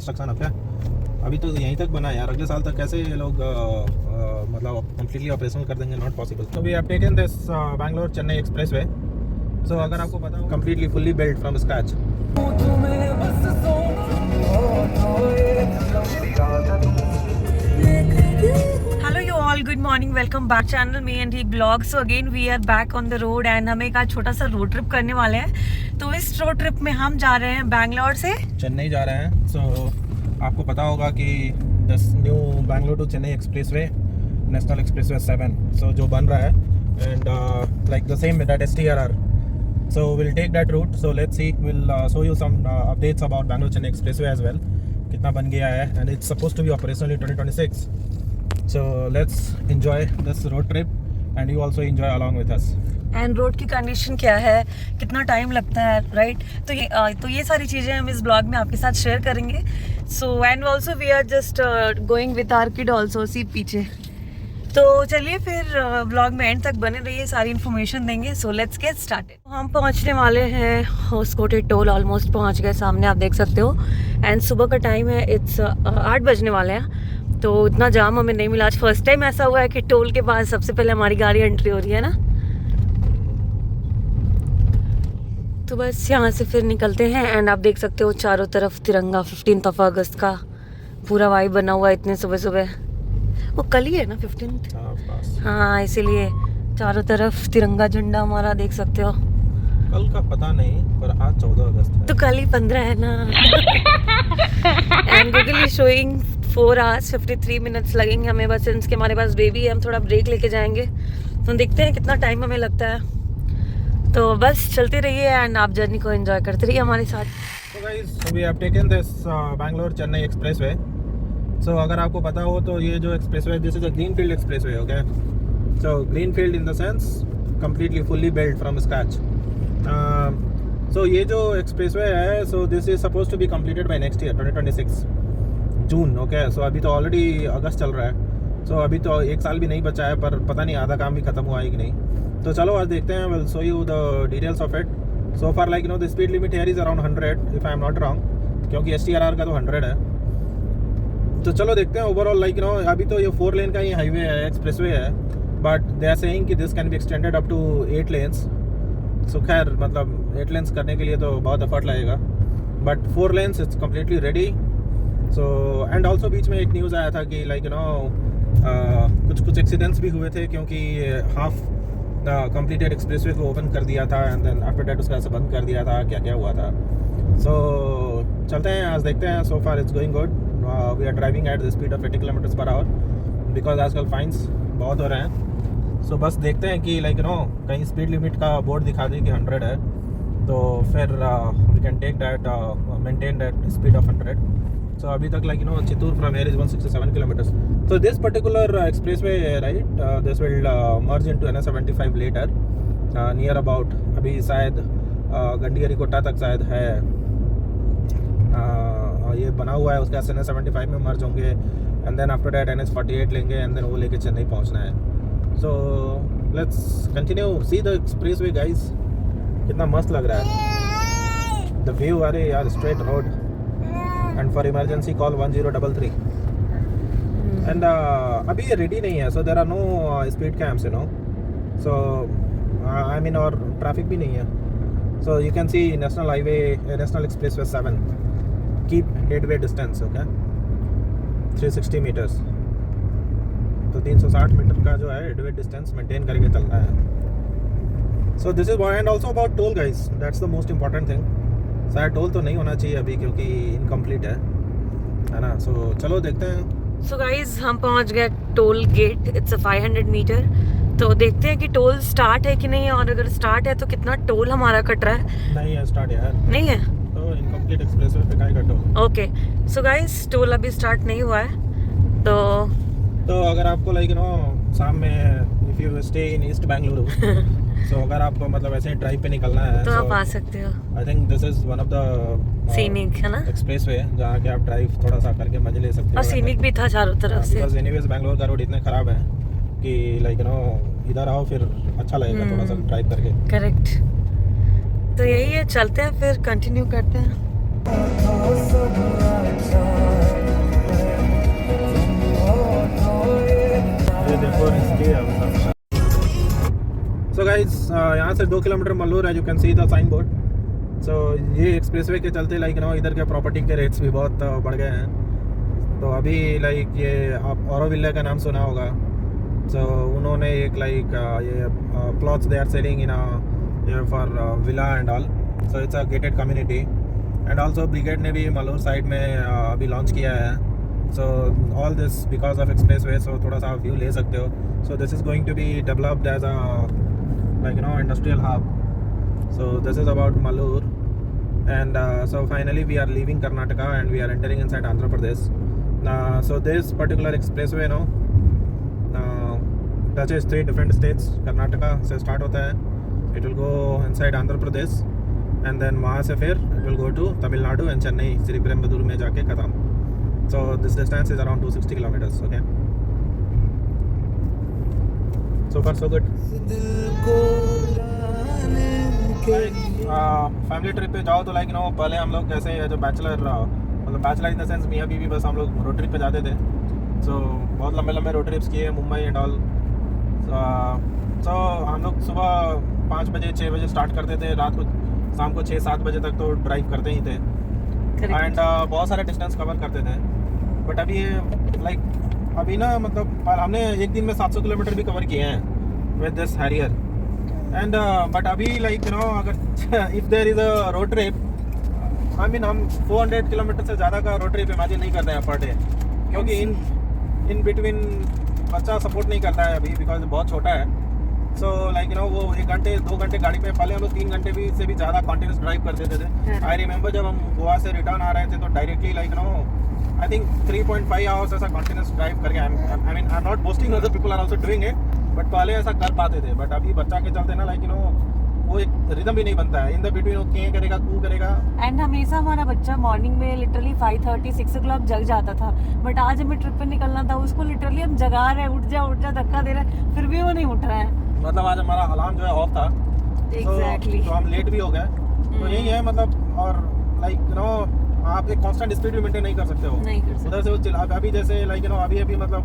Construction okay. अभी तो यहीं तक बना है यार, अगले साल तक कैसे ये लोग मतलब कम्प्लीटली ऑपरेशनल कर देंगे, नॉट पॉसिबल। तो we have taken this Bangalore Chennai expressway. So अगर आपको पता हो completely fully built from scratch. Hello you all, good morning, welcome back channel me and he blog. So again we are back on the road and हम एक आज छोटा सा road trip करने वाले हैं। तो इस रोड ट्रिप में हम जा रहे हैं बैंगलोर से चेन्नई जा रहे हैं। सो आपको पता होगा कि this new Bangalore to Chennai expressway, national expressway 7, so जो बन रहा है and like the same that STRR. So we'll take that route. So let's see. We'll show you some updates about Bangalore Chennai Expressway as well. कितना बन गया है and it's supposed to be operational in 2026. So let's enjoy this road trip and you also enjoy along with us. And road की condition क्या है, कितना time लगता है, राइट? तो ये सारी चीज़ें हम इस ब्लॉग में आपके साथ शेयर करेंगे। So and also we are just going with our kid also, see पीछे। तो चलिए फिर ब्लॉग में एंड तक बने रहिए, सारी इन्फॉर्मेशन देंगे। So let's get started. हम पहुंचने वाले हैं होस्कोटे टोल, ऑलमोस्ट पहुंच गए, सामने आप देख सकते हो। एंड सुबह का टाइम है, इट्स 8 बजने वाले हैं। तो इतना जाम हमें नहीं मिला आज। फर्स्ट टाइम ऐसा हुआ है कि टोल के पास सबसे पहले हमारी गाड़ी एंट्री हो रही है ना। तो बस यहाँ से फिर निकलते हैं एंड आप देख सकते हो चारों तरफ तिरंगा, 15 अगस्त का पूरा वाइब बना हुआ है इतने सुबह सुबह। वो कल ही है ना 15th? हाँ, इसीलिए चारों तरफ तिरंगा झंडा हमारा देख सकते हो। कल का पता नहीं, पर आज 14 अगस्त है। तो कल ही 15 है ना। And Google is showing 4 hours 53 minutes लगेंगे हमें बस, इसके हमारे पास बेबी है, हम थोड़ा ब्रेक लेके जाएंगे। तो देखते हैं कितना टाइम हमें लगता है। तो बस चलते रहिए एंड आप जर्नी को एंजॉय करते रहिए हमारे साथ। So guys, we have taken this Bangalore Chennai Expressway. So अगर आपको पता हो तो ये जो expressway, this is a greenfield expressway, okay. So greenfield in the sense completely fully built from scratch. So ये जो एक्सप्रेसवे है, so this is suppose to be completed by next year 2026 June, okay. So अभी तो already अगस्त चल रहा है। सो अभी तो 1 साल भी नहीं बचा है, पर पता नहीं आधा काम भी खत्म हुआ है कि नहीं। तो चलो आज देखते हैं, will show you the details of it. So far like the speed limit here is around 100 if I am not wrong, क्योंकि STRR का तो 100 है। तो चलो देखते हैं ओवरऑल लाइक अभी तो ये 4 लेन का ही हाईवे है, एक्सप्रेसवे है, बट दे आर सेइंग कि this can be extended up to 8 lanes. So खैर मतलब 8 लेन्स करने के लिए तो बहुत एफर्ट लगेगा, but 4 lanes it's completely ready. So and also बीच में एक न्यूज़ आया था कि लाइक कुछ एक्सीडेंट्स भी हुए थे, क्योंकि हाफ कम्प्लीटेड एक्सप्रेसवे को ओपन कर दिया था एंड देन आफ्टर दैट उसका ऐसा बंद कर दिया था, क्या क्या हुआ था। सो चलते हैं आज देखते हैं। So far it's going good. We are driving at the speed of 80 kilometres per hour, because आजकल फाइन्स बहुत हो रहे हैं। सो बस देखते हैं कि लाइक कहीं स्पीड लिमिट का बोर्ड दिखा दे कि 100 है, तो फिर we can take that, maintain that speed of 100। So अभी तक like Chittoor from here is 167 kilometers. So this particular expressway, right, this will merge into NH75 later, near about अभी शायद गंडियरी कोटा तक शायद है, ये बना हुआ है, उसके बाद NH75 में मर्ज होंगे and then after that NH48 लेंगे एंड देन वो लेके चेन्नई पहुंचना है। So let's continue see the expressway guys, कितना मस्त लग रहा है द व्यू। अरे यार, straight road and for emergency call 1033 and अभी ये रेडी नहीं है, so there are no speed camps, so I mean और ट्रैफिक भी नहीं है। So you can see national highway, national expressway 7, keep headway distance, okay, 360 metres. तो 360 metre का जो है हेडवे डिस्टेंस मेंटेन करके चलना है। So this is and also about toll guys, that's the most important thing. शायद टोल तो नहीं होना चाहिए अभी, क्योंकि इनकम्प्लीट है ना। सो चलो देखते हैं। सो गाइज हम पहुंच गए toll gate, it's a 500 metre. तो देखते हैं कि टोल स्टार्ट है कि नहीं, और अगर स्टार्ट है तो कितना टोल हमारा कट रहा है। नहीं है स्टार्ट यार, नहीं है तो इनकम्प्लीट एक्सप्रेसवे पे काहे का toll. Okay, so guys toll अभी स्टार्ट नहीं हुआ है। तो अगर आपको लाइक शाम में if you stay in east Bengaluru, so अगर आपको मतलब ऐसे ड्राइव पे निकलना है तो आप आ सकते हो। आई think this is one of the scenic है ना एक्सप्रेसवे, जहाँ के आप ड्राइव थोड़ा सा करके मजे ले सकते हो। और सीनिक भी था चारों तरफ से। बिकॉज़ एनीवेज बेंगलोर का रोड इतने खराब है कि लाइक इधर आओ फिर अच्छा लगेगा थोड़ा सा ड्राइव करके। करेक्ट। तो यही है, चलते हैं फिर कंटिन्यू करते हैं। सो गाइस यहाँ से 2 किलोमीटर मल्लूर है, you can see the sign board. So ये एक्सप्रेसवे के चलते लाइक नो इधर के प्रॉपर्टी के रेट्स भी बहुत बढ़ गए हैं. तो अभी लाइक ये आप ऑरोविल्ला का नाम सुना होगा. सो उन्होंने एक लाइक ये plots they are selling in for villa and all. So it's a gated community. And also Brigade ने भी मल्लूर साइड में अभी लॉन्च किया है. So all this because of expressway. So थोड़ा सा व्यू ले सकते हो. So this is going to be developed as a like industrial hub. So this is about Mallur. And so finally we are leaving Karnataka and we are entering inside Andhra Pradesh. So this particular expressway touches 3 different states. Karnataka से start होता है, it will go inside Andhra Pradesh and then वहाँ से फिर it will go to Tamil Nadu and Chennai Sri Perumbudur में जाके खत्म. So this distance is around 260 kilometers. Okay. So far so good. Family trip पे जाओ तो like पहले हम लोग कैसे जो बैचलर मतलब बैचलर इन द सेंस मियाँ बीवी बस हम लोग रोड ट्रिप पे जाते थे. सो बहुत लंबे लंबे रोड ट्रिप्स किए मुंबई एंड ऑल. सो हम लोग सुबह 5 बजे 6 बजे स्टार्ट करते थे, रात को शाम को 6-7 बजे तक तो ड्राइव करते ही थे. एंड बहुत सारे डिस्टेंस कवर करते थे. बट अभी लाइक अभी ना मतलब हमने एक दिन में 700 किलोमीटर भी कवर किए हैं with this Harrier. And but अभी लाइक अगर if there is a road trip, I mean हम 400 किलोमीटर से ज़्यादा का रोड ट्रिप इमेजिन नहीं करते हैं पर डे. क्योंकि इन बिटवीन बच्चा सपोर्ट नहीं करता है अभी बिकॉज बहुत छोटा है. सो लाइक वो 1 घंटे 2 घंटे गाड़ी में, पहले हम लोग 3 घंटे भी से भी ज़्यादा कॉन्टिन्यूस ड्राइव कर देते थे. आई रिमेंबर जब हम गोवा से रिटर्न आ रहे थे तो directly like I think 3.5 hours ऐसा continuous drive करके I mean I'm not boasting, other people are also doing it, but पहले ऐसा कर पाते थे. बट अभी बच्चा के चलते ना लाइक वो एक रिदम भी नहीं बनता है. इन द बिटवीन वो क्या करेगा, कू करेगा. एंड हमेशा हमारा बच्चा मॉर्निंग में लिटरली 5:30-6 o'clock जग जाता था. बट आज हमें ट्रिप पे निकलना था, उसको लिटरली हम जगा रहे हैं, उठ जा धक्का दे रहे हैं, फिर भी वो नहीं उठ रहा है. मतलब आज हमारा अलार्म जो है ऑफ था. Exactly. तो हम लेट भी हो गए. तो यही है मतलब. और लाइक आप एक कांस्टेंट स्पीड भी मेंटेन नहीं कर सकते हो. उधर से वो अभी जैसे लाइक अभी मतलब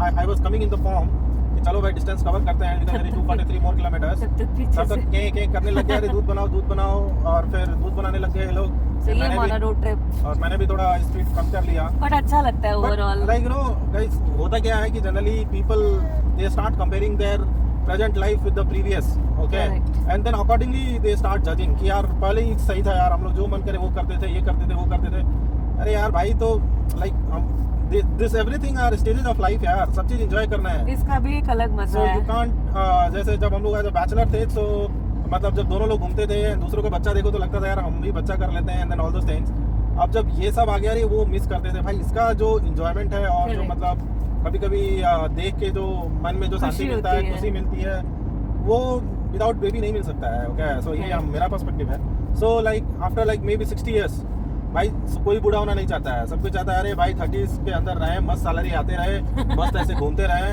I was coming in the form कि चलो भाई डिस्टेंस कवर करते हैं, इधर 243 मोर किलोमीटर्स. तब तक के करने लग गए, अरे दूध बनाओ और फिर दूध बनाने लग गए लोग. सही है हमारा रोड ट्रिप. और मैंने भी थोड़ा स्पीड कम कर लिया. बट अच्छा लगता है ओवरऑल. लाइक गाइस होता क्या है कि generally people they start comparing their present life with the previous, okay? Correct. And then accordingly they start judging कि यार पहले ही सही था यार, हम लोग जो मन करे वो करते थे, ये करते थे वो करते थे. अरे यार भाई तो like this everything are stages of life यार, सब चीज एंजॉय करना है. इसका भी एक अलग मजा है. यू कांट जैसे जब हम लोग एज अ बैचलर थे तो मतलब जब दोनों लोग घूमते थे, दूसरों को बच्चा देखो तो लगता था यार हम भी बच्चा कर लेते हैं and then all those things. अब जब ये सब आ गया वो मिस करते थे भाई. इसका जो इंजॉयमेंट है और जो मतलब कभी कभी देख के जो मन में जो शांति मिलता है, खुशी मिलती है, वो विदाउट बेबी नहीं मिल सकता है. ओके. सो ये मेरा पर्सपेक्टिव है. So like after like may be 60 years भाई कोई बूढ़ा होना नहीं चाहता है. सब कुछ चाहता है अरे भाई 30s के अंदर रहे, मस्त सैलरी आते रहे, मस्त ऐसे घूमते रहे.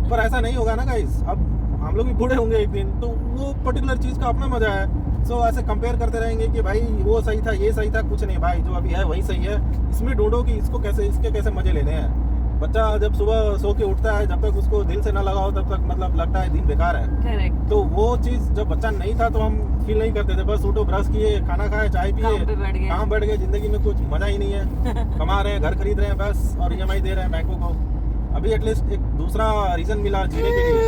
पर ऐसा नहीं होगा ना गाइस. अब हम लोग भी बूढ़े होंगे एक दिन, तो वो पर्टिकुलर चीज़ का अपना मजा है. सो ऐसे कंपेयर करते रहेंगे कि भाई वो सही था, ये सही था. कुछ नहीं भाई, जो अभी है वही सही है. इसमें ढूंढो कि इसके कैसे मजे लेने हैं. बच्चा जब सुबह सो के उठता है, जब तक उसको दिल से ना लगाओ तब तक मतलब लगता है दिन बेकार है. Correct. तो वो चीज़ जब बच्चा नहीं था तो हम फील नहीं करते थे. बस उठो, ब्रश किए, खाना खाए, चाय पिए, काम बढ़ गए. जिंदगी में कुछ मजा ही नहीं है. कमा रहे हैं, घर खरीद रहे हैं बस, और EMI दे रहे हैं बैंकों को. अभी एटलीस्ट एक दूसरा रीजन मिला जीने के लिए.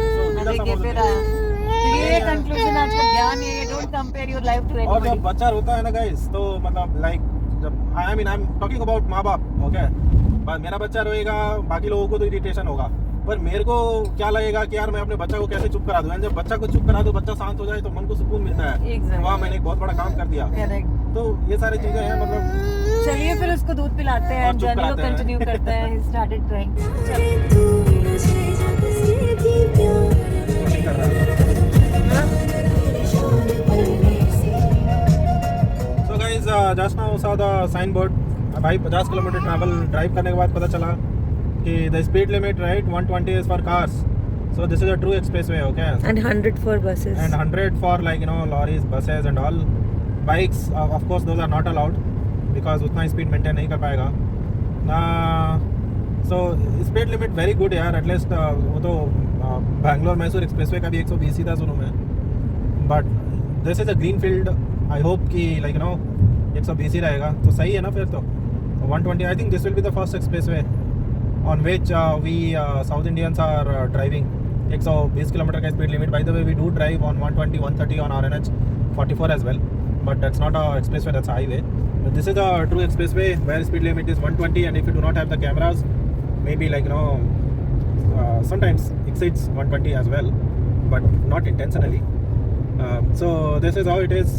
ये कंक्लूजन आज का ज्ञान है. Don't compare your life to anybody. और जब बच्चा रोता है ना गाइस, तो मतलब लाइक जब आई एम टॉकिंग अबाउट माँ बाप. ओके. मेरा बच्चा रोएगा, बाकी लोगों को तो इरिटेशन होगा, पर मेरे को क्या लगेगा कि यार मैं अपने बच्चा को कैसे चुप करा दूं. जब बच्चा को चुप करा दो, बच्चा शांत हो जाए तो मन को सुकून मिलता है. वाह मैंने एक बहुत बड़ा काम कर दिया. तो ये सारी चीजें हैं मतलब. चलिए फिर उसको दूध पिलाते हैं, जर्नी को कंटिन्यू करते हैं. He started crying. So guys just now saw the signboard. भाई 50 किलोमीटर ड्राइव करने के बाद पता चला कि the speed limit right 120 is for cars. So this is a true expressway, okay? And 100 for buses. And 100 for like lorries, buses and all. Bikes, of course, those are not allowed because उतना speed maintain नहीं कर पाएगा. So speed limit very good यार. At least वो तो Bangalore Mysore expressway का भी 120 ही था सुनो मैं. But this is a green field. I hope कि लाइक 120 ही रहेगा तो सही है ना फिर तो. 120 I think this will be the first expressway on which we south Indians are driving. 120 kilometre का speed limit. By the way we do drive on 120 130 on RNH 44 as well, but that's not a expressway, that's a highway. But this is a true expressway where speed limit is 120, and if you do not have the cameras, maybe like sometimes exceeds 120 as well, but not intentionally. So this is how it is.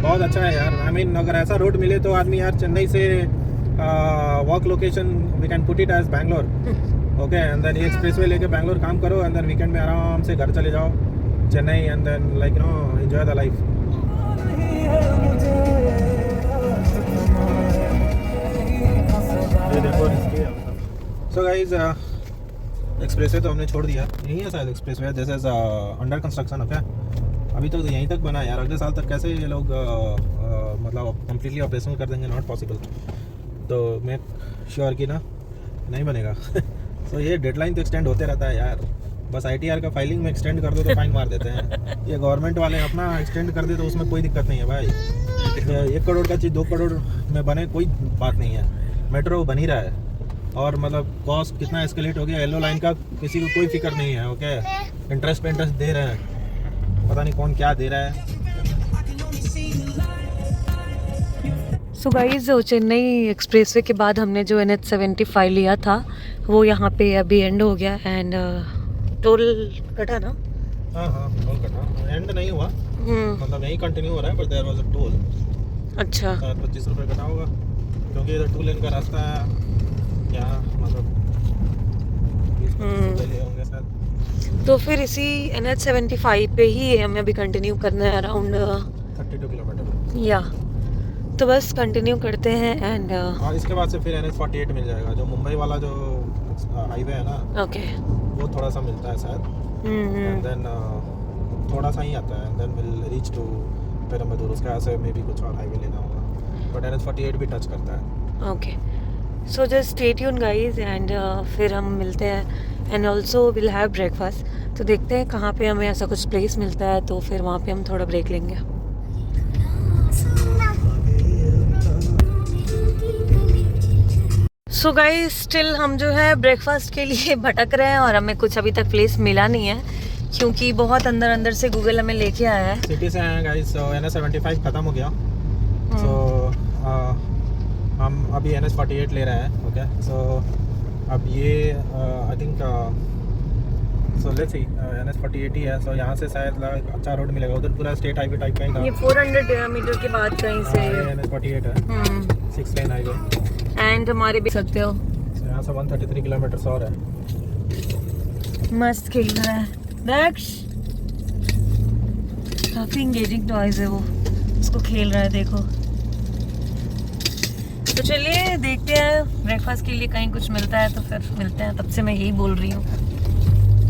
बहुत अच्छा है यार. I mean अगर ऐसा road मिले तो आदमी यार चेन्नई से work location we can put it as Bangalore. Okay, and then ये एक्सप्रेसवे लेके बैंगलोर काम करो, एंड देन वीकेंड में आराम से घर चले जाओ Chennai, and then like enjoy the life. So guys expressway तो हमने छोड़ दिया. यही है शायद expressway. This is under construction. Okay, अभी तो यहीं तक बना है यार. अगले साल तक कैसे ये लोग मतलब कम्प्लीटली ऑपरेशनल कर देंगे, नॉट पॉसिबल. तो मैं श्योर कि ना नहीं बनेगा. तो ये डेडलाइन तो एक्सटेंड होते रहता है यार. बस ITR का फाइलिंग में एक्सटेंड कर दो तो फाइन मार देते हैं. ये गवर्नमेंट वाले अपना एक्सटेंड कर दे तो उसमें कोई दिक्कत नहीं है भाई. 1 करोड़ का चीज़ 2 करोड़ में बने कोई बात नहीं है. मेट्रो बन ही रहा है और मतलब कॉस्ट कितना एस्केलेट हो गया. येलो लाइन का किसी को कोई फिक्र नहीं है. ओके, इंटरेस्ट पे इंटरेस्ट दे रहे हैं. पता नहीं कौन क्या दे रहा है. सो गाइस, चेन्नई एक्सप्रेसवे के बाद हमने जो NH75 लिया था वो यहाँ पे अभी एंड हो गया. एंड टोल कटा ना? हाँ टोल कटा. एंड नहीं हुआ, मतलब यही कंटिन्यू हो रहा है, पर देयर वाज अ टोल. अच्छा, 25 रुपये कटा होगा क्योंकि इधर 2 लेन का रास्ता है. यहाँ मतलब 20 रुपये होंगे शायद. तो फिर इसी NH75 पे ही हमें अभी कंटिन्यू करना है अराउंड 32 किलोमीटर. या तो बस कंटिन्यू करते हैं. एंड हाँ, इसके बाद से फिर NH48 मिल जाएगा. जो मुंबई वाला जो हाईवे है ना, ओके, वो थोड़ा सा मिलता है शायद. एंड देन थोड़ा सा ही आता है, and then will reach to Perumbudur. उसके यहाँ से मे बी कुछ और हाईवे लेना होगा, बट NH48 भी टच करता है. Okay, so just stay tune guys. And फिर हम मिलते हैं. And also will have breakfast. तो देखते हैं कहाँ पे हमें ऐसा कुछ प्लेस मिलता है, तो फिर वहाँ पे हम थोड़ा ब्रेक लेंगे. सो गाइस, स्टिल हम जो है ब्रेकफास्ट के लिए भटक रहे हैं और हमें कुछ अभी तक प्लेस मिला नहीं है क्योंकि बहुत अंदर अंदर से गूगल हमें लेके आया है. सिटी से आए हैं गाइस. सो NH75 ख़त्म हो गया. सो हम अभी NH48 ले रहे हैं. ओके, सो अब ये I think so let's see NH48 ही है. सो यहाँ से शायद अच्छा रोड मिलेगा. उधर पूरा स्टेट हाईवे टाइप का ही था. ये 400 मीटर के बाद कहीं से NH48 है. 6 लेन हाईवे. एंड हमारे भी सकते हो. यहाँ से 133 किलोमीटर और है. मस्त खेल रहा है दक्ष. काफी इंगेजिंग टॉयज है वो. उसको खेल रहा है देखो. तो चलिए देखते हैं ब्रेकफास्ट के लिए कहीं कुछ मिलता है तो फिर मिलते हैं. तब से मैं यही बोल रही हूँ,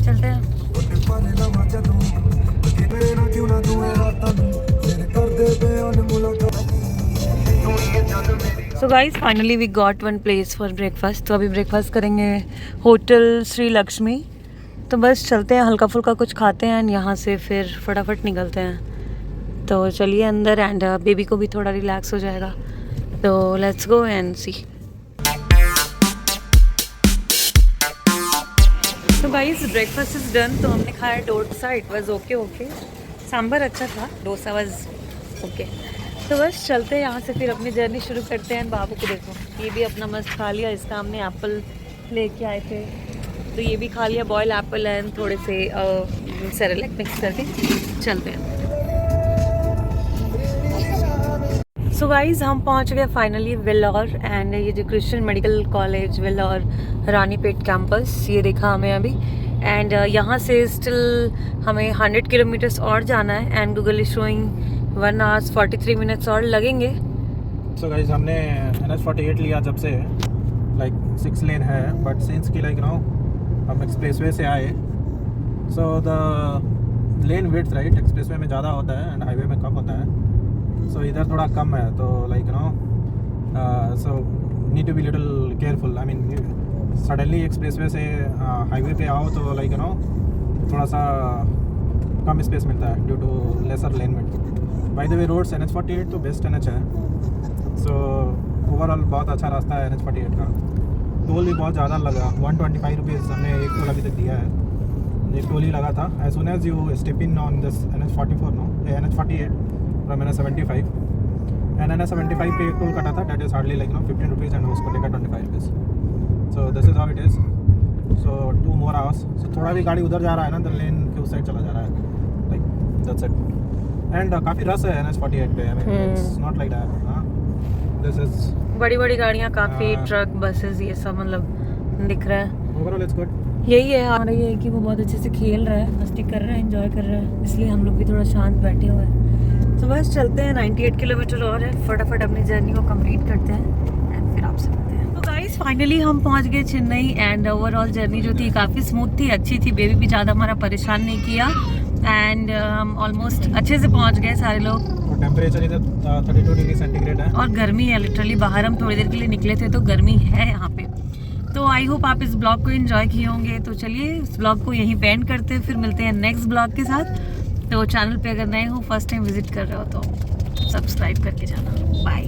चलते हैं. So guys, finally we got one place for breakfast. तो अभी ब्रेकफास्ट करेंगे होटल श्री लक्ष्मी. तो बस चलते हैं, हल्का फुल्का कुछ खाते हैं एंड यहाँ से फिर फटाफट निकलते हैं. तो चलिए अंदर. एंड बेबी को भी थोड़ा रिलैक्स हो जाएगा. तो लेट्स गो एंड सी. तो गाइज, ब्रेकफास्ट इज डन. तो हमने खाया dosa. It was okay. Sambar अच्छा था, डोसा वाज ओके. तो बस चलते हैं यहाँ से, फिर अपनी जर्नी शुरू करते हैं. बाबू को देखो, ये भी अपना मस्त खा लिया. इसका हमने एप्पल लेके आए थे तो ये भी खा लिया. बॉयल एप्पल एंड थोड़े से सेरेलैक मिक्स करके चलते हैं. सो गाइज, हम पहुँच गए फाइनली वेल्लोर. एंड ये जो Christian Medical College Vellore Ranipet campus, ये देखा हमें अभी. एंड यहाँ से स्टिल हमें 100 किलोमीटर्स और जाना है. And Google is showing 1 hours 43 minutes और लगेंगे. सो गाइस, हमने NH48 लिया जब से लाइक 6 लेन है, बट सिंस की लाइक हम एक्सप्रेसवे से आए. So the lane width right expressway में ज़्यादा होता है एंड हाईवे में कम होता है. सो इधर थोड़ा कम है, तो like so need to be little careful. I mean suddenly expressway से हाईवे पे आओ तो लाइक थोड़ा सा कम स्पेस मिलता है due to lesser lane width. By the way roads NH48 तो बेस्ट NH है, सो ओवरऑल बहुत अच्छा रास्ता है NH48 का। टोल भी बहुत ज़्यादा लगा, 125 रुपीज़ हमने एक टोल अभी तक दिया है, एक टोल ही लगा था। As soon as you step in on this NH44 no NH48 from NH75 and NH75 पे एक टोल कटा था, that is hardly like 15 rupees and उसको लेकर 25 rupees. So this is how it is. So 2 more hours। So थोड़ा भी गाड़ी उधर जा रहा है ना, द लेन के उस साइड चला जा रहा है, लाइक दैट्स इट। एंड काफ़ी रस है NH48 पे, I mean it's not like that. हाँ, दिस इज बड़ी बड़ी गाड़ियाँ काफ़ी, हाँ। ट्रक, बसेस, ये सब मतलब दिख रहा है। Overall it's good. यही है हमारा, ये है कि वो बहुत अच्छे से खेल रहा है, मस्ती कर रहा है, एंजॉय कर रहा है, इसलिए हम लोग भी थोड़ा शांत बैठे हुए हैं। तो बस चलते हैं, 98 किलोमीटर और है, फटाफट अपनी जर्नी को कंप्लीट करते हैं एंड फिर आपसे मिलते हैं। तो गाइस फाइनली हम पहुंच गए चेन्नई एंड ओवरऑल जर्नी जो थी काफ़ी स्मूथ थी, अच्छी थी। बेबी भी ज़्यादा हमारा परेशान नहीं किया एंड हम ऑलमोस्ट अच्छे से पहुँच गए सारे लोग। तो टेम्परेचर इधर 32 डिग्री सेंटीग्रेड है और गर्मी है लिटरली, बाहर हम थोड़ी देर के लिए निकले थे तो गर्मी है यहाँ पे। तो आई होप आप इस ब्लॉग को एंजॉय किए होंगे। तो चलिए इस ब्लॉग को यहीं पे एंड करते हैं, फिर मिलते हैं नेक्स्ट ब्लॉग के साथ। तो चैनल पे अगर नए हो, फर्स्ट टाइम विजिट कर रहे हो तो सब्सक्राइब करके जाना। बाय।